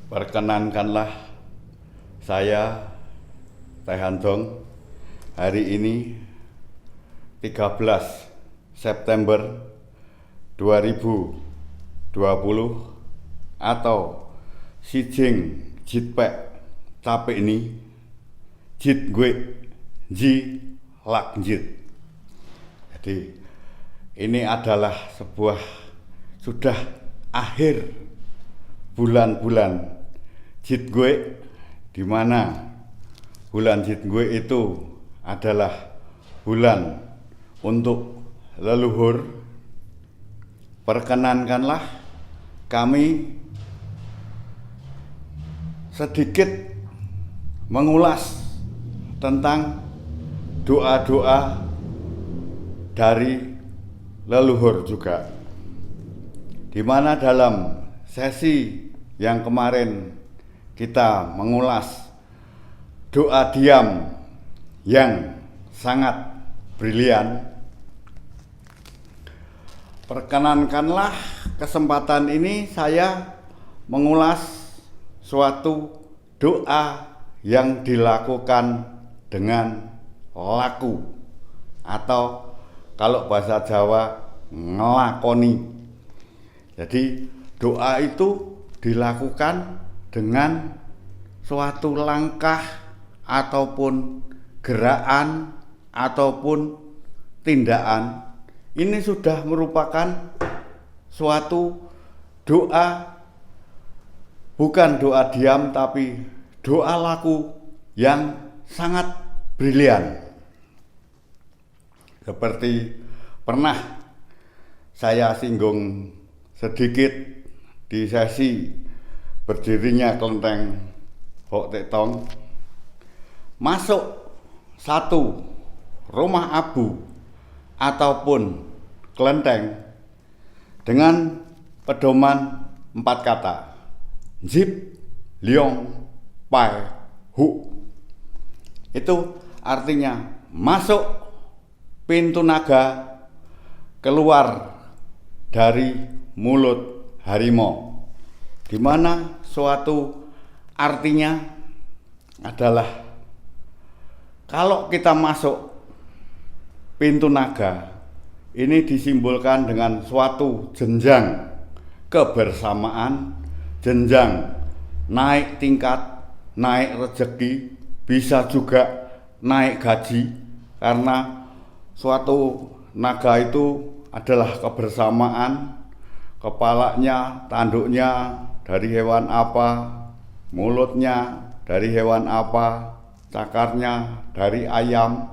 Perkenankanlah saya Teh Handong hari ini 13 September 2020 atau Sijing Jitpek Capek ini Jit gue Ji Lakjit. Jadi ini adalah sebuah sudah akhir bulan-bulan Jit gue, di mana bulan Jit gue itu adalah bulan untuk leluhur. Perkenankanlah kami sedikit mengulas tentang doa-doa dari leluhur juga, di mana dalam sesi yang kemarin kita mengulas doa diam yang sangat brilian. Perkenankanlah kesempatan ini saya mengulas suatu doa yang dilakukan dengan laku, atau kalau bahasa Jawa ngelakoni. Jadi doa itu dilakukan dengan suatu langkah ataupun gerakan ataupun tindakan. Ini sudah merupakan suatu doa, bukan doa diam tapi doa laku yang sangat brilian. Seperti pernah saya singgung sedikit di sesi berdirinya kelenteng Hok Tek Tong, masuk satu rumah abu ataupun kelenteng dengan pedoman 4 kata, Jip Liong Pai Hu. Itu artinya masuk pintu naga, keluar dari mulut harimau, di mana suatu artinya adalah kalau kita masuk pintu naga ini disimbolkan dengan suatu jenjang kebersamaan, jenjang naik tingkat, naik rezeki, bisa juga naik gaji, karena suatu naga itu adalah kebersamaan. Kepalanya, tanduknya dari hewan apa, mulutnya dari hewan apa, cakarnya dari ayam.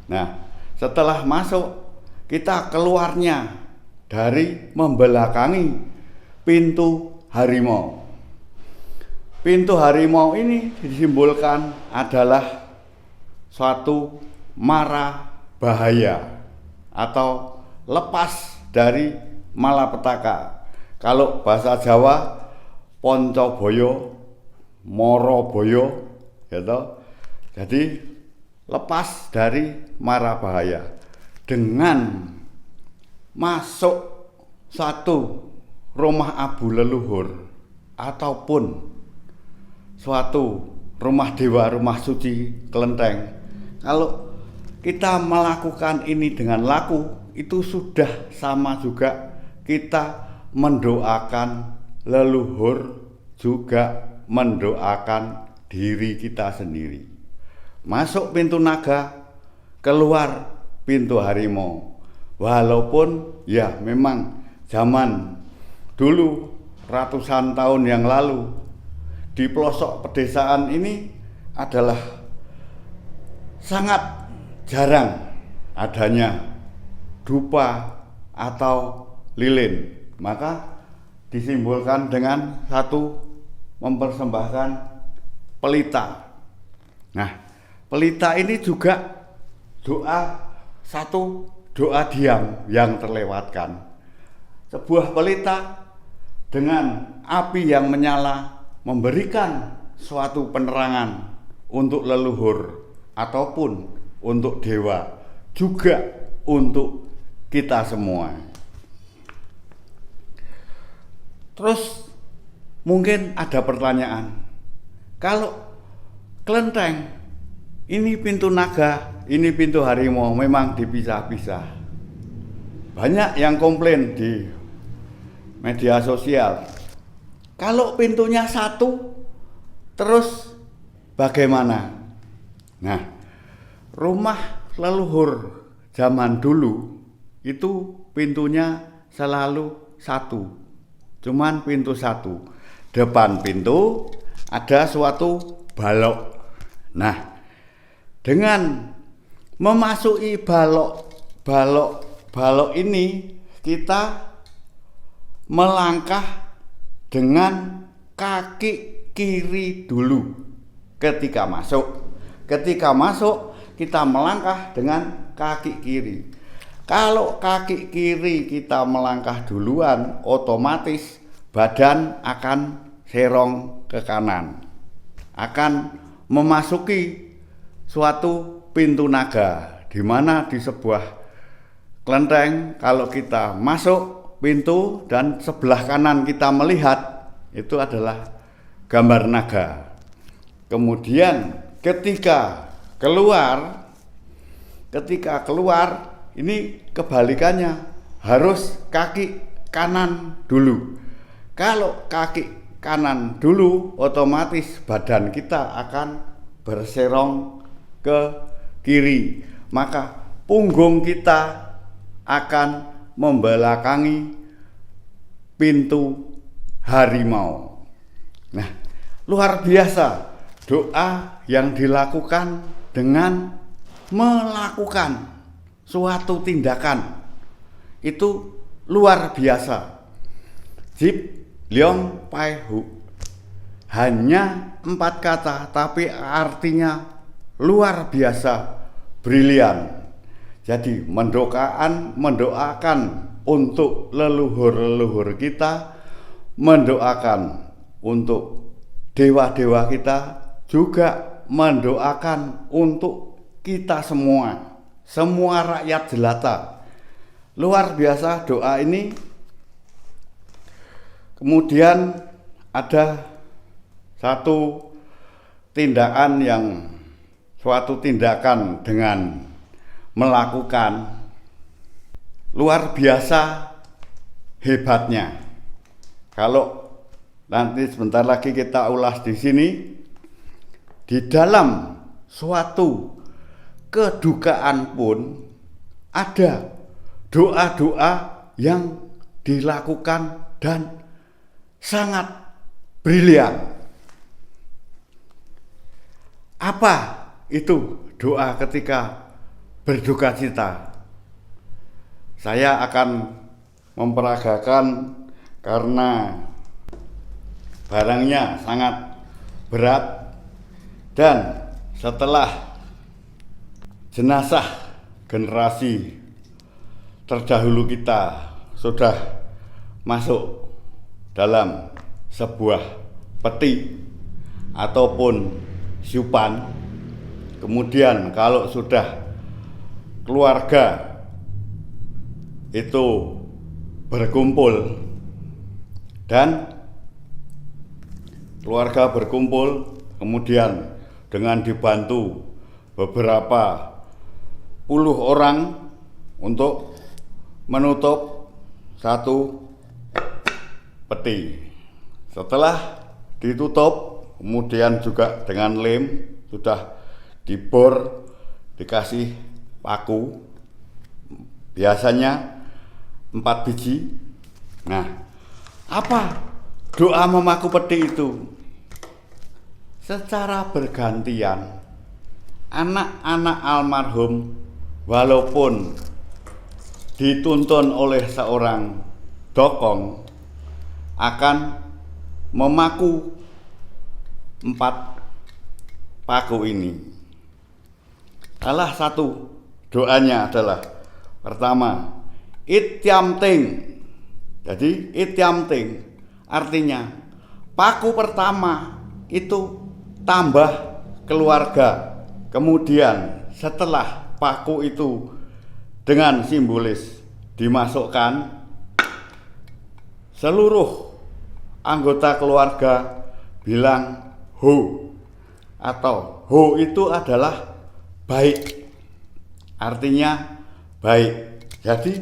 Nah, setelah masuk, kita keluarnya dari membelakangi pintu harimau. Pintu harimau ini disimbolkan adalah suatu mara bahaya atau lepas dari malapetaka. Kalau bahasa Jawa ponco boyo, moro boyo, gitu. Jadi lepas dari mara bahaya dengan masuk satu rumah abu leluhur ataupun suatu rumah dewa, rumah suci kelenteng. Kalau kita melakukan ini dengan laku, itu sudah sama juga kita mendoakan leluhur, juga mendoakan diri kita sendiri. Masuk pintu naga, keluar pintu harimau. Walaupun ya memang zaman dulu ratusan tahun yang lalu di pelosok pedesaan ini adalah sangat jarang adanya dupa atau lilin, maka disimbolkan dengan satu mempersembahkan pelita. Nah, pelita ini juga satu doa diam yang terlewatkan. Sebuah pelita dengan api yang menyala memberikan suatu penerangan untuk leluhur ataupun untuk dewa, juga untuk kita semua. Terus mungkin ada pertanyaan, kalau kelenteng ini pintu naga, ini pintu harimau, memang dipisah-pisah. Banyak yang komplain di media sosial, kalau pintunya satu, terus bagaimana? Nah, rumah leluhur zaman dulu itu pintunya selalu satu, cuman pintu satu. Depan pintu ada suatu balok. Nah, dengan memasuki balok ini, kita melangkah dengan kaki kiri dulu ketika masuk. Ketika masuk, kita melangkah dengan kaki kiri. Kalau kaki kiri kita melangkah duluan, otomatis badan akan serong ke kanan, akan memasuki suatu pintu naga, di mana di sebuah kelenteng kalau kita masuk pintu dan sebelah kanan kita melihat, itu adalah gambar naga. Kemudian ketika keluar ini kebalikannya, harus kaki kanan dulu. Kalau kaki kanan dulu, otomatis badan kita akan berserong ke kiri, maka punggung kita akan membelakangi pintu harimau. Nah, luar biasa doa yang dilakukan dengan melakukan suatu tindakan, itu luar biasa. Jip Leong Pai Hu, hanya 4 kata tapi artinya luar biasa brilian. Jadi mendoakan untuk leluhur-leluhur kita, mendoakan untuk dewa-dewa kita, juga mendoakan untuk kita semua rakyat jelata. Luar biasa doa ini. Kemudian ada suatu tindakan dengan melakukan luar biasa hebatnya. Kalau nanti sebentar lagi kita ulas di sini, di dalam suatu kedukaan pun ada doa-doa yang dilakukan dan sangat brilian. Apa itu doa ketika berduka cita? Saya akan memperagakan karena barangnya sangat berat, dan setelah jenazah generasi terdahulu kita sudah masuk dalam sebuah peti ataupun syupan, kemudian kalau sudah keluarga itu berkumpul kemudian dengan dibantu beberapa puluh orang untuk menutup satu peti. Setelah ditutup, kemudian juga dengan lem sudah dibor, dikasih paku, biasanya 4 biji. Nah, apa doa memaku peti itu? Secara bergantian, anak-anak almarhum walaupun dituntun oleh seorang dokong akan memaku 4 paku ini. Salah satu doanya adalah pertama, Ityam Ting. Jadi Ityam Ting artinya paku pertama itu tambah keluarga. Kemudian setelah paku itu dengan simbolis dimasukkan, seluruh anggota keluarga bilang ho, atau ho itu adalah baik, artinya baik. Jadi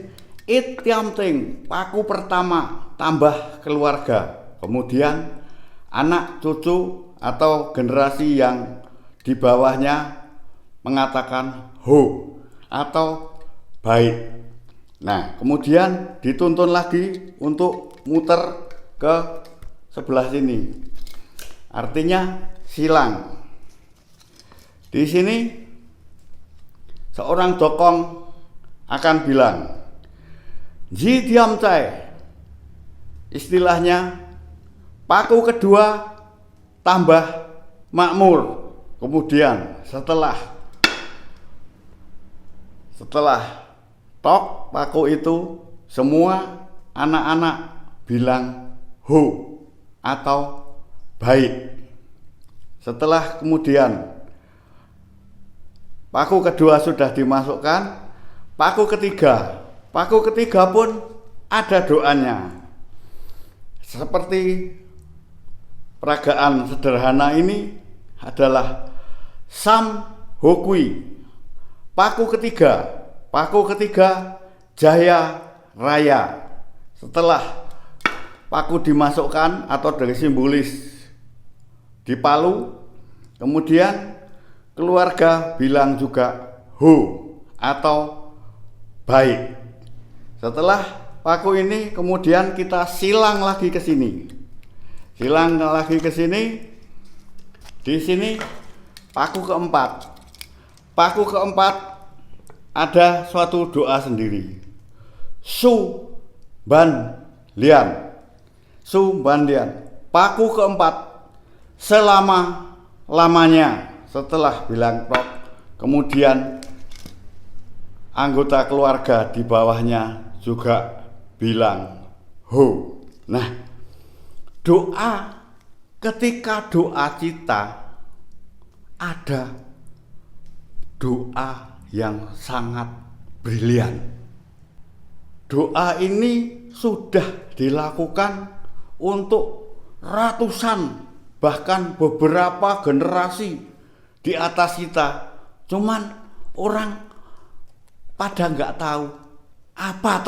it tiamting, paku pertama tambah keluarga, kemudian anak cucu atau generasi yang di bawahnya mengatakan ho atau baik. Nah, kemudian dituntun lagi untuk muter ke sebelah sini. Artinya silang. Di sini seorang dokong akan bilang, ji diam cai. Istilahnya paku kedua tambah makmur. Kemudian setelah tok paku itu, semua anak-anak bilang ho atau baik. Setelah kemudian paku kedua sudah dimasukkan, paku ketiga pun ada doanya. Seperti peragaan sederhana ini adalah Sam Hokui. Paku ketiga Jaya Raya. Setelah paku dimasukkan atau dari simbolis dipalu, kemudian keluarga bilang juga ho atau baik. Setelah paku ini kemudian kita silang lagi ke sini. Di sini paku keempat ada suatu doa sendiri. Su Ban Lian. Paku keempat selama-lamanya. Setelah bilang tok, kemudian anggota keluarga di bawahnya juga bilang ho. Nah, ketika doa kita ada doa yang sangat brilian. Doa ini sudah dilakukan untuk ratusan, bahkan beberapa generasi di atas kita. Cuman orang pada nggak tahu apa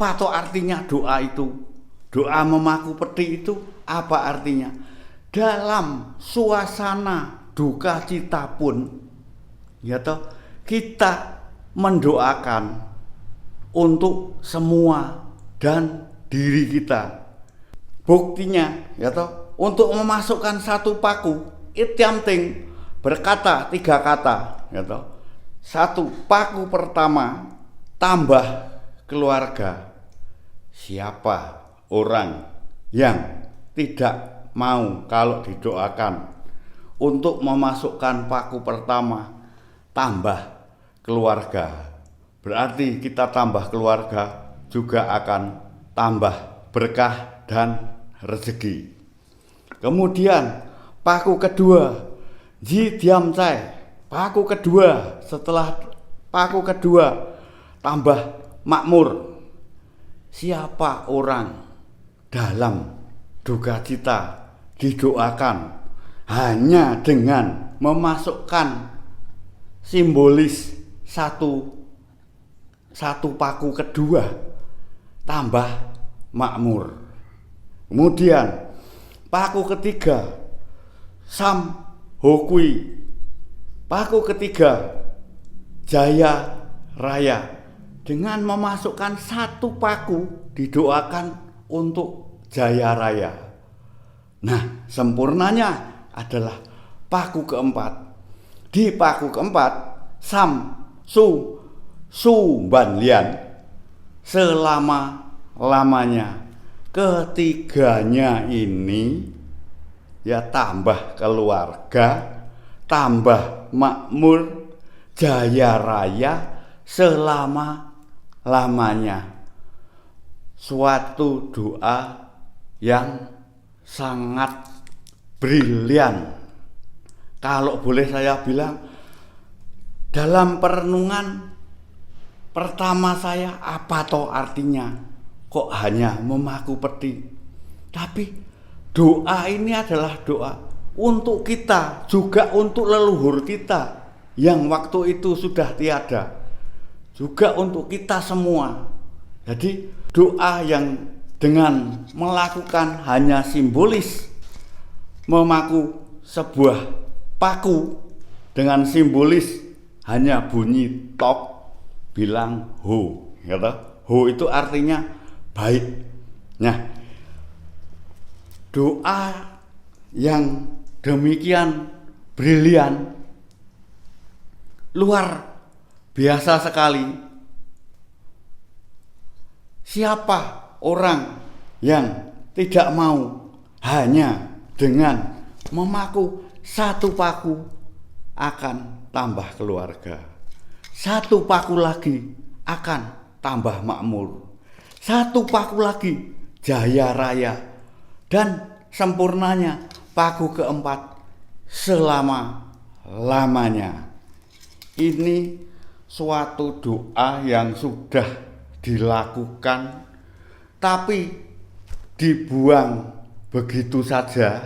atau artinya doa itu. Doa memaku peti itu apa artinya? Dalam suasana duka cita pun, ya toh, kita mendoakan untuk semua dan diri kita. Buktinya, ya toh, untuk memasukkan satu paku, Itiamting berkata 3 kata, ya toh. 1, paku pertama tambah keluarga. Siapa orang yang tidak mau kalau didoakan untuk memasukkan paku pertama tambah keluarga? Berarti kita tambah keluarga juga akan tambah berkah dan rezeki. Kemudian paku kedua, ji diam cai. Paku kedua, setelah paku kedua tambah makmur. Siapa orang dalam duka cita didoakan hanya dengan memasukkan simbolis satu paku kedua tambah makmur. Kemudian paku ketiga Sam Hokui. Paku ketiga Jaya Raya. Dengan memasukkan satu paku didoakan untuk jaya raya. Nah, sempurnanya adalah paku keempat. Di paku keempat Sam Su Ban Lian, selama-lamanya. Ketiganya ini ya tambah keluarga, tambah makmur, jaya raya selama-lamanya. Suatu doa yang sangat brilian. Kalau boleh saya bilang, dalam perenungan pertama saya, apa toh artinya? kok hanya memaku peti. Tapi doa ini adalah doa untuk kita, juga untuk leluhur kita yang waktu itu sudah tiada, juga untuk kita semua. Jadi doa yang dengan melakukan hanya simbolis, memaku sebuah paku dengan simbolis hanya bunyi tok, bilang ho, gitu. Ho itu artinya baik. Nah, doa yang demikian brilian, luar biasa sekali. Siapa orang yang tidak mau hanya dengan memaku satu paku akan tambah keluarga, satu paku lagi akan tambah makmur, satu paku lagi jaya raya, dan sempurnanya paku keempat selama-lamanya. Ini suatu doa yang sudah dilakukan tapi dibuang begitu saja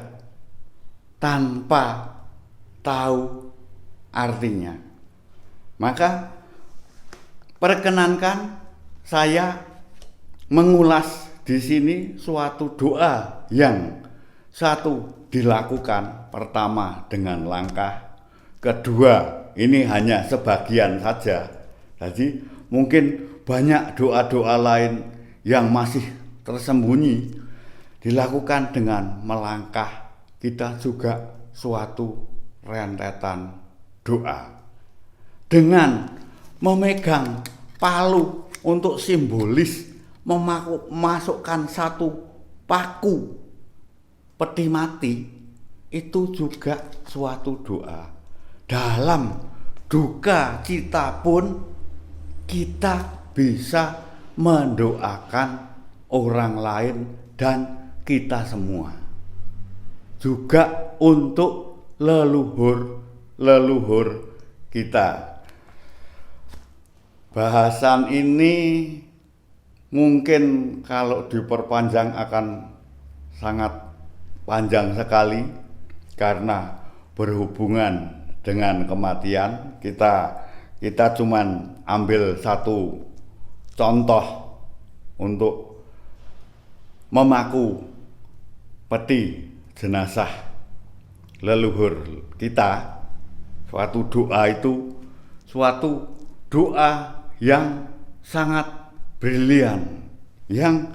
tanpa tahu artinya. Maka perkenankan saya mengulas di sini suatu doa yang satu dilakukan pertama dengan langkah, kedua ini hanya sebagian saja. Jadi mungkin banyak doa-doa lain yang masih tersembunyi dilakukan dengan melangkah. Kita juga suatu rentetan doa dengan memegang palu untuk simbolis memasukkan satu paku peti mati. Itu juga suatu doa. Dalam duka kita pun kita bisa mendoakan orang lain dan kita semua, juga untuk leluhur kita. Bahasan ini mungkin kalau diperpanjang akan sangat panjang sekali karena berhubungan dengan kematian. Kita cuman ambil satu contoh untuk memaku peti jenazah leluhur kita. Suatu doa itu suatu doa yang sangat brilian, yang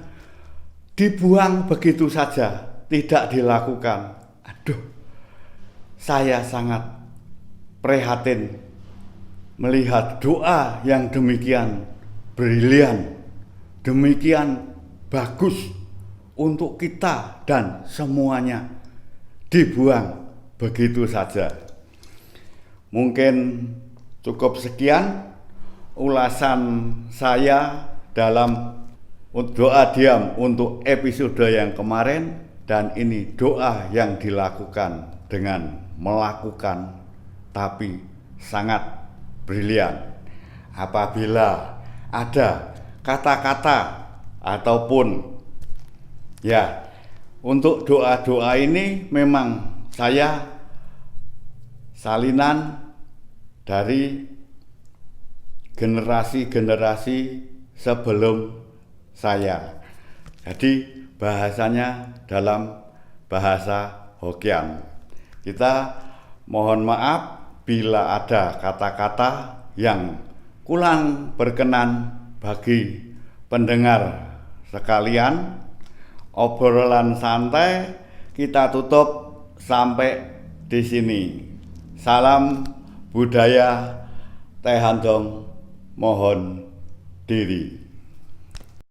dibuang begitu saja, tidak dilakukan. Aduh, saya sangat prihatin melihat doa yang demikian brilian, demikian bagus untuk kita dan semuanya dibuang begitu saja. Mungkin cukup sekian ulasan saya dalam doa diam untuk episode yang kemarin, dan ini doa yang dilakukan dengan melakukan tapi sangat brilian. Apabila ada kata-kata ataupun ya, untuk doa-doa ini memang saya salinan dari generasi-generasi sebelum saya. Jadi bahasanya dalam bahasa Hokkien. Kita mohon maaf bila ada kata-kata yang kurang berkenan bagi pendengar sekalian. Obrolan santai kita tutup sampai di sini. Salam budaya Teh Handong, mohon diri.